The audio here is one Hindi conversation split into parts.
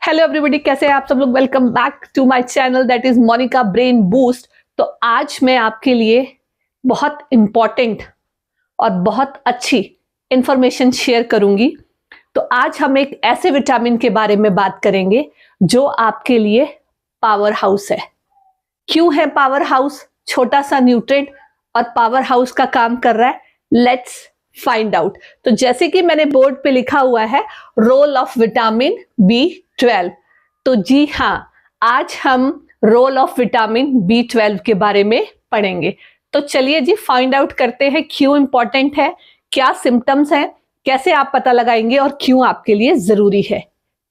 हेलो एवरीबॉडी, कैसे हैं आप सब लोग। Welcome back to my channel that is Monika brain boost. तो आज मैं आपके लिए बहुत इंपॉर्टेंट और बहुत अच्छी इंफॉर्मेशन शेयर करूंगी। तो आज हम एक ऐसे विटामिन के बारे में बात करेंगे जो आपके लिए पावर हाउस है। क्यों है पावर हाउस? छोटा सा न्यूट्रिएंट और पावर हाउस का काम कर रहा है। Let's find out. तो जैसे कि मैंने बोर्ड पे लिखा हुआ है, रोल ऑफ विटामिन B12। तो जी हाँ, आज हम रोल ऑफ विटामिन B12 के बारे में पढ़ेंगे। तो चलिए जी फाइंड आउट करते हैं क्यों इंपॉर्टेंट है, क्या सिम्टम्स हैं, कैसे आप पता लगाएंगे और क्यों आपके लिए जरूरी है।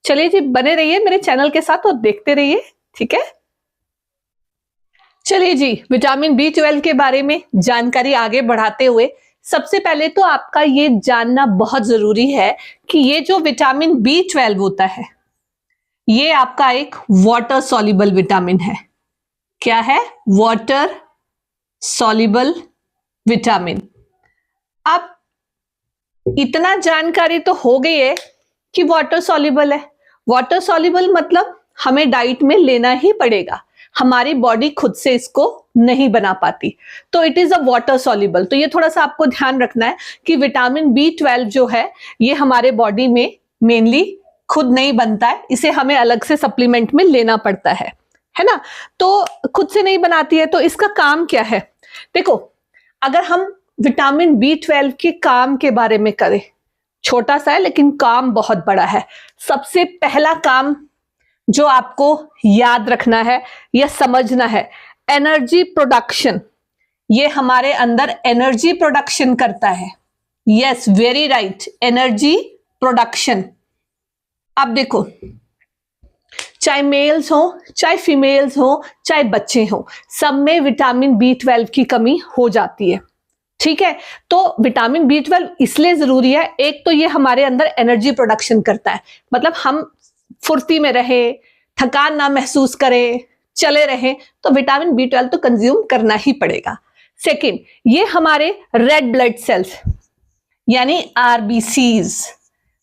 चलिए जी, बने रहिए मेरे चैनल के साथ और देखते रहिए, ठीक है। चलिए जी, विटामिन B12 के बारे में जानकारी आगे बढ़ाते हुए सबसे पहले तो आपका ये जानना बहुत जरूरी है कि ये जो विटामिन B12 होता है ये आपका एक वाटर सॉल्युबल विटामिन है। क्या है? Water soluble vitamin. अब इतना जानकारी तो हो गई है कि वाटर सॉल्युबल है। वाटर सॉल्युबल मतलब हमें डाइट में लेना ही पड़ेगा, हमारी बॉडी खुद से इसको नहीं बना पाती, तो it is a water soluble. तो ये थोड़ा सा आपको ध्यान रखना है कि विटामिन B12 जो है ये हमारे बॉडी में मेनली खुद नहीं बनता है, इसे हमें अलग से सप्लीमेंट में लेना पड़ता है ना। तो खुद से नहीं बनाती है, तो इसका काम क्या है? देखो, अगर हम विटामिन B12 के काम के बारे में करें, छोटा सा है लेकिन काम बहुत बड़ा है। सबसे पहला काम जो आपको याद रखना है या समझना है, एनर्जी प्रोडक्शन। ये हमारे अंदर एनर्जी प्रोडक्शन करता है। Yes, very right, energy production. अब देखो, चाहे मेल्स हो चाहे फीमेल्स हो चाहे बच्चे हो, सब में विटामिन B12 की कमी हो जाती है, ठीक है। तो विटामिन B12 इसलिए जरूरी है, एक तो ये हमारे अंदर एनर्जी प्रोडक्शन करता है, मतलब हम फुर्ती में रहे, थकान ना महसूस करें, चले रहे, तो विटामिन B12 तो कंज्यूम करना ही पड़ेगा। सेकंड, ये हमारे रेड ब्लड सेल्स यानी RBCs,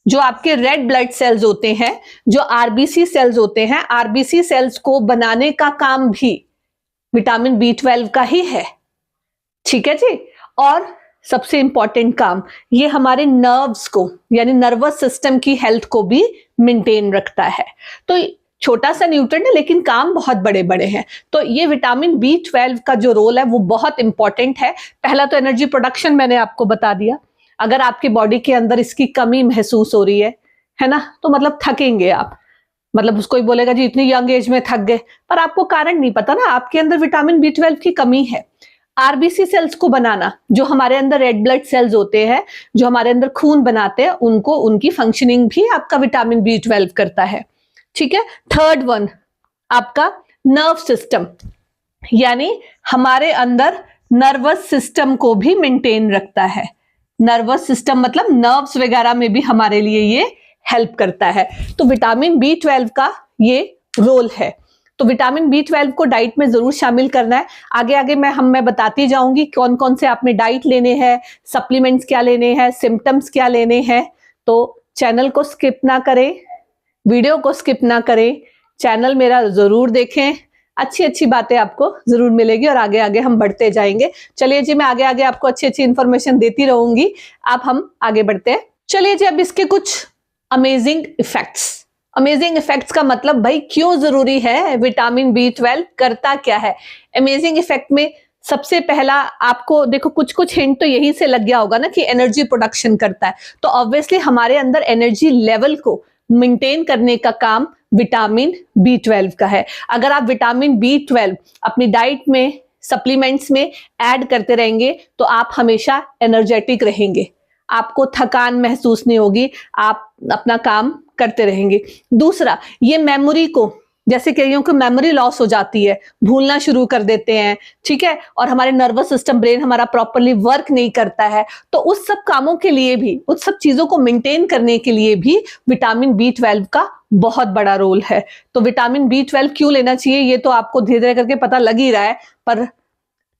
जो आपके रेड ब्लड सेल्स होते हैं, जो RBC सेल्स होते हैं, RBC सेल्स को बनाने का काम भी विटामिन B12 का ही है, ठीक है जी। और सबसे इंपॉर्टेंट काम, ये हमारे नर्व्स को यानी नर्वस सिस्टम की हेल्थ को भी मेंटेन रखता है। तो छोटा सा न्यूट्रिएंट है लेकिन काम बहुत बड़े बड़े हैं। तो ये विटामिन B12 का जो रोल है वो बहुत इंपॉर्टेंट है। पहला तो एनर्जी प्रोडक्शन मैंने आपको बता दिया। अगर आपकी बॉडी के अंदर इसकी कमी महसूस हो रही है ना, तो मतलब थकेंगे आप। मतलब उसको ही बोलेगा जी इतनी यंग एज में थक गए, पर आपको कारण नहीं पता ना, आपके अंदर विटामिन B12 की कमी है। RBC सेल्स को बनाना, जो हमारे अंदर रेड ब्लड सेल्स होते हैं, जो हमारे अंदर खून बनाते हैं, उनको उनकी फंक्शनिंग भी आपका विटामिन B12 करता है, ठीक है। थर्ड वन, आपका नर्व सिस्टम, यानी हमारे अंदर नर्वस सिस्टम को भी मेंटेन रखता है। नर्वस सिस्टम मतलब नर्व्स वगैरह में भी हमारे लिए ये हेल्प करता है। तो विटामिन B12 का ये रोल है। तो विटामिन B12 को डाइट में जरूर शामिल करना है। आगे आगे मैं बताती जाऊंगी कौन कौन से आपने डाइट लेने हैं, सप्लीमेंट्स क्या लेने हैं, सिम्टम्स क्या लेने हैं। तो चैनल को स्किप ना करें, वीडियो को स्किप ना करें, चैनल मेरा जरूर देखें, अच्छी अच्छी बातें आपको जरूर मिलेगी और आगे आगे हम बढ़ते जाएंगे। चलिए जी, मैं आगे आगे आपको अच्छी अच्छी इंफॉर्मेशन देती रहूंगी। अब हम आगे बढ़ते हैं। चलिए जी, अब इसके कुछ अमेजिंग इफेक्ट्स। अमेजिंग इफेक्ट्स का मतलब भाई क्यों जरूरी है, विटामिन B12 करता क्या है। अमेजिंग इफेक्ट में सबसे पहला आपको देखो, कुछ कुछ हिंट तो यही से लग गया होगा ना कि एनर्जी प्रोडक्शन करता है। तो ऑब्वियसली हमारे अंदर एनर्जी लेवल को मेंटेन करने का काम विटामिन B12 का है। अगर आप विटामिन B12 अपनी डाइट में, सप्लीमेंट्स में ऐड करते रहेंगे तो आप हमेशा एनर्जेटिक रहेंगे, आपको थकान महसूस नहीं होगी, आप अपना काम करते रहेंगे। दूसरा, ये मेमोरी को, जैसे कईयों को मेमोरी लॉस हो जाती है, भूलना शुरू कर देते हैं, ठीक है, और हमारे नर्वस सिस्टम, ब्रेन हमारा प्रॉपरली वर्क नहीं करता है, तो उस सब कामों के लिए भी, उस सब चीजों को मेंटेन करने के लिए भी विटामिन B12 का बहुत बड़ा रोल है। तो विटामिन B12 क्यों लेना चाहिए ये तो आपको धीरे धीरे करके पता लग ही रहा है, पर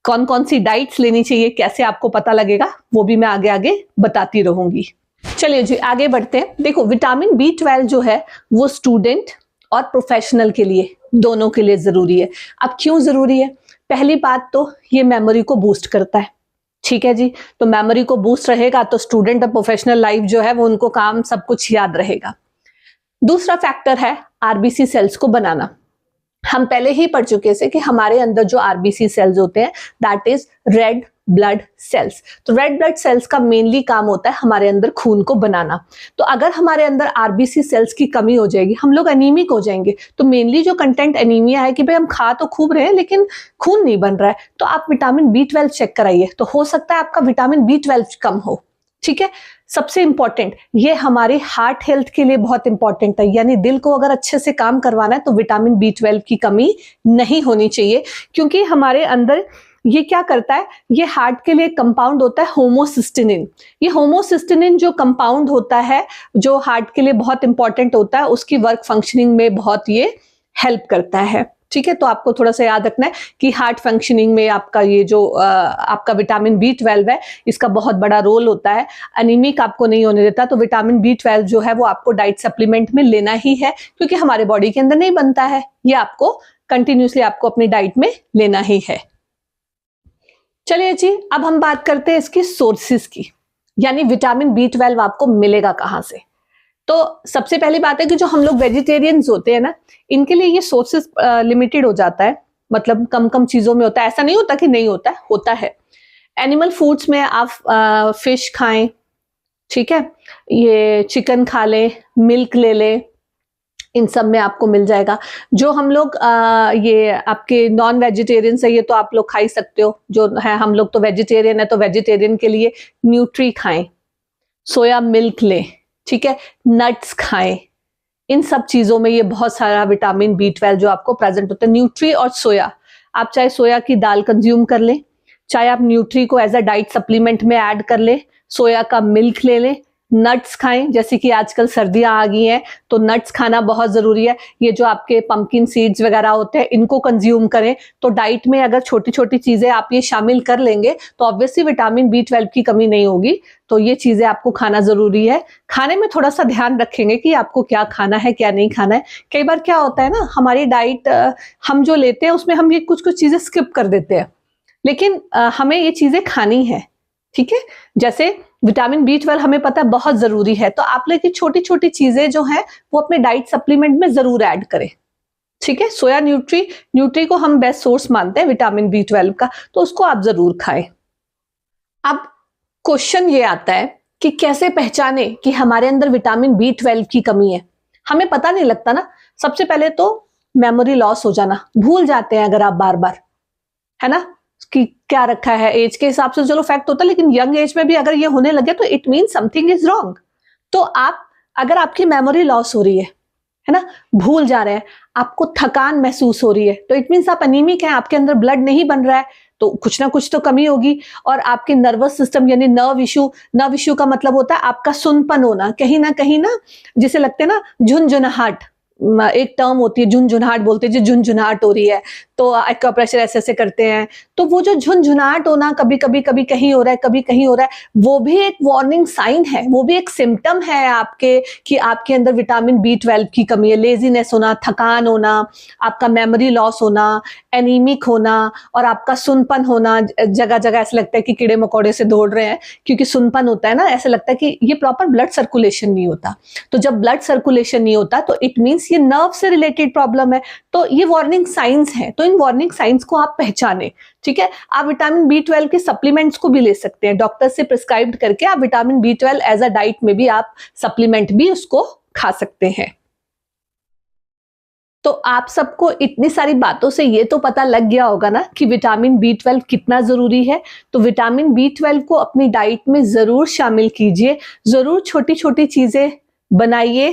कौन कौन सी डाइट्स लेनी चाहिए, कैसे आपको पता लगेगा, वो भी मैं आगे आगे बताती रहूंगी। चलिए जी आगे बढ़ते हैं। देखो, विटामिन B12 जो है वो स्टूडेंट और प्रोफेशनल के लिए, दोनों के लिए जरूरी है। अब क्यों जरूरी है? पहली बात तो ये मेमोरी को बूस्ट करता है, ठीक है जी। तो मेमोरी को बूस्ट रहेगा तो स्टूडेंट और प्रोफेशनल लाइफ जो है वो उनको काम सब कुछ याद रहेगा। दूसरा फैक्टर है आरबीसी सेल्स को बनाना। हम पहले ही पढ़ चुके हैं कि हमारे अंदर जो आरबीसी सेल्स होते हैं that is red blood cells. तो रेड ब्लड सेल्स का मेनली काम होता है हमारे अंदर खून को बनाना। तो अगर हमारे अंदर आरबीसी सेल्स की कमी हो जाएगी, हम लोग एनीमिक हो जाएंगे। तो मेनली जो कंटेंट एनीमिया है कि भाई हम खा तो खूब रहे हैं लेकिन खून नहीं बन रहा है, तो आप विटामिन B12 चेक कराइए। तो हो सकता है आपका विटामिन B12 कम हो, ठीक है। सबसे इंपॉर्टेंट, ये हमारे हार्ट हेल्थ के लिए बहुत इंपॉर्टेंट है, यानी दिल को अगर अच्छे से काम करवाना है तो विटामिन B12 की कमी नहीं होनी चाहिए, क्योंकि हमारे अंदर ये क्या करता है, ये हार्ट के लिए कंपाउंड होता है होमोसिस्टिनिन। ये होमोसिस्टिनिन जो कंपाउंड होता है, जो हार्ट के लिए बहुत इंपॉर्टेंट होता है, उसकी वर्क फंक्शनिंग में बहुत ये हेल्प करता है, ठीक है। तो आपको थोड़ा सा याद रखना है कि हार्ट फंक्शनिंग में आपका ये जो आपका विटामिन B12 है, इसका बहुत बड़ा रोल होता है। एनीमिक आपको नहीं होने देता। तो विटामिन B12 जो है वो आपको डाइट सप्लीमेंट में लेना ही है, क्योंकि हमारे बॉडी के अंदर नहीं बनता है, ये आपको कंटिन्यूसली आपको अपनी डाइट में लेना ही है। चलिए जी, अब हम बात करते हैं इसकी सोर्सेस की, यानी विटामिन B12 आपको मिलेगा कहां से। तो सबसे पहली बात है कि जो हम लोग वेजिटेरियंस होते हैं ना, इनके लिए ये सोर्सेस लिमिटेड हो जाता है, मतलब कम कम चीजों में होता है। ऐसा नहीं होता कि नहीं होता है, होता है। एनिमल फूड्स में आप फिश खाएं, ठीक है, ये चिकन खा लें, मिल्क ले लें, इन सब में आपको मिल जाएगा। जो हम लोग ये आपके नॉन वेजिटेरियंस है, ये तो आप लोग खा ही सकते हो। जो है हम लोग तो वेजिटेरियन है, तो वेजिटेरियन के लिए न्यूट्री खाएं, सोया मिल्क लें, ठीक है, नट्स खाएं। इन सब चीजों में ये बहुत सारा विटामिन B12 जो आपको प्रेजेंट होता है। न्यूट्री और सोया, आप चाहे सोया की दाल कंज्यूम कर लें, चाहे आप न्यूट्री को एज अ डाइट सप्लीमेंट में ऐड कर लें, सोया का मिल्क ले लें, नट्स खाएं। जैसे कि आजकल सर्दियां आ गई हैं तो नट्स खाना बहुत जरूरी है। ये जो आपके पंपकिन सीड्स वगैरह होते हैं, इनको कंज्यूम करें। तो डाइट में अगर छोटी छोटी चीजें आप ये शामिल कर लेंगे तो ऑब्वियसली विटामिन B12 की कमी नहीं होगी। तो ये चीजें आपको खाना जरूरी है। खाने में थोड़ा सा ध्यान रखेंगे कि आपको क्या खाना है क्या नहीं खाना है। कई बार क्या होता है ना, हमारी डाइट हम जो लेते हैं उसमें हम ये कुछ कुछ चीजें स्किप कर देते हैं, लेकिन हमें ये चीजें खानी है, ठीक है। जैसे विटामिन B12 हमें पता है बहुत जरूरी है, तो आप लोग की छोटी छोटी चीजें जो है वो अपने डाइट सप्लीमेंट में जरूर ऐड करें, ठीक है। सोया न्यूट्री को हम बेस्ट सोर्स मानते हैं विटामिन B12 का, तो उसको आप जरूर खाएं। अब क्वेश्चन ये आता है कि कैसे पहचाने कि हमारे अंदर विटामिन B12 की कमी है। हमें पता नहीं लगता ना। सबसे पहले तो मेमोरी लॉस हो जाना, भूल जाते हैं अगर आप बार बार, है ना, कि क्या रखा है। एज के हिसाब से चलो फैक्ट होता है, लेकिन यंग एज में भी अगर ये होने लगे तो it mean something is wrong. तो आप अगर आपकी मेमोरी लॉस हो रही है ना, भूल जा रहे हैं, आपको थकान महसूस हो रही है, तो इट मीन्स आप अनीमिक हैं, आपके अंदर ब्लड नहीं बन रहा है, तो कुछ ना कुछ तो कमी होगी। और आपके नर्वस सिस्टम यानी नर्व इश्यू का मतलब होता है आपका सुनपन होना, कहीं ना जिसे लगते हैं ना झुनझुनाहट, एक टर्म होती है झुनझुनाहट बोलते हैं, जो झुनझुनाहट हो रही है तो एक्वा प्रेशर ऐसे करते हैं। तो वो जो झुनझुनाहट होना, कभी कहीं हो रहा है कभी कहीं हो रहा है, वो भी एक वार्निंग साइन है, वो भी एक सिम्टम है आपके कि आपके अंदर विटामिन B12 की कमी है। लेजीनेस होना, थकान होना, आपका मेमोरी लॉस होना, एनीमिक होना और आपका सुनपन होना, जगह जगह ऐसे लगता है कि कीड़े मकोड़े से दौड़ रहे हैं, क्योंकि सुनपन होता है ना, ऐसे लगता है कि ये प्रॉपर ब्लड सर्कुलेशन नहीं होता। तो जब ब्लड सर्कुलेशन नहीं होता तो इट मीन्स ये नर्व से रिलेटेड प्रॉब्लम है। तो ये वार्निंग साइंस है, तो इन वार्निंग साइंस को आप पहचाने, ठीक है। आप विटामिन B12 के सप्लीमेंट्स को भी ले सकते हैं, डॉक्टर से प्रिस्क्राइब करके आप vitamin B12 as a diet में भी आप सप्लीमेंट भी उसको खा सकते हैं। तो आप सबको इतनी सारी बातों से ये तो पता लग गया होगा ना कि विटामिन B12 कितना जरूरी है। तो विटामिन B12 को अपनी डाइट में जरूर शामिल कीजिए, जरूर छोटी छोटी चीजें बनाइए,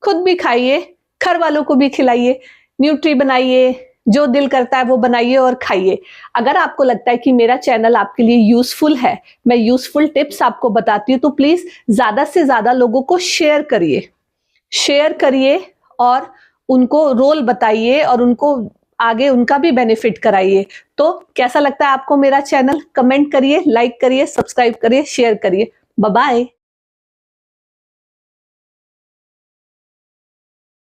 खुद भी खाइए, घर वालों को भी खिलाइए, न्यूट्री बनाइए, जो दिल करता है वो बनाइए और खाइए। अगर आपको लगता है कि मेरा चैनल आपके लिए यूजफुल है, मैं यूजफुल टिप्स आपको बताती हूँ, तो प्लीज ज्यादा से ज्यादा लोगों को शेयर करिए और उनको रोल बताइए और उनको आगे उनका भी बेनिफिट कराइए। तो कैसा लगता है आपको मेरा चैनल? कमेंट करिए, लाइक करिए, सब्सक्राइब करिए, शेयर करिए। Bye bye.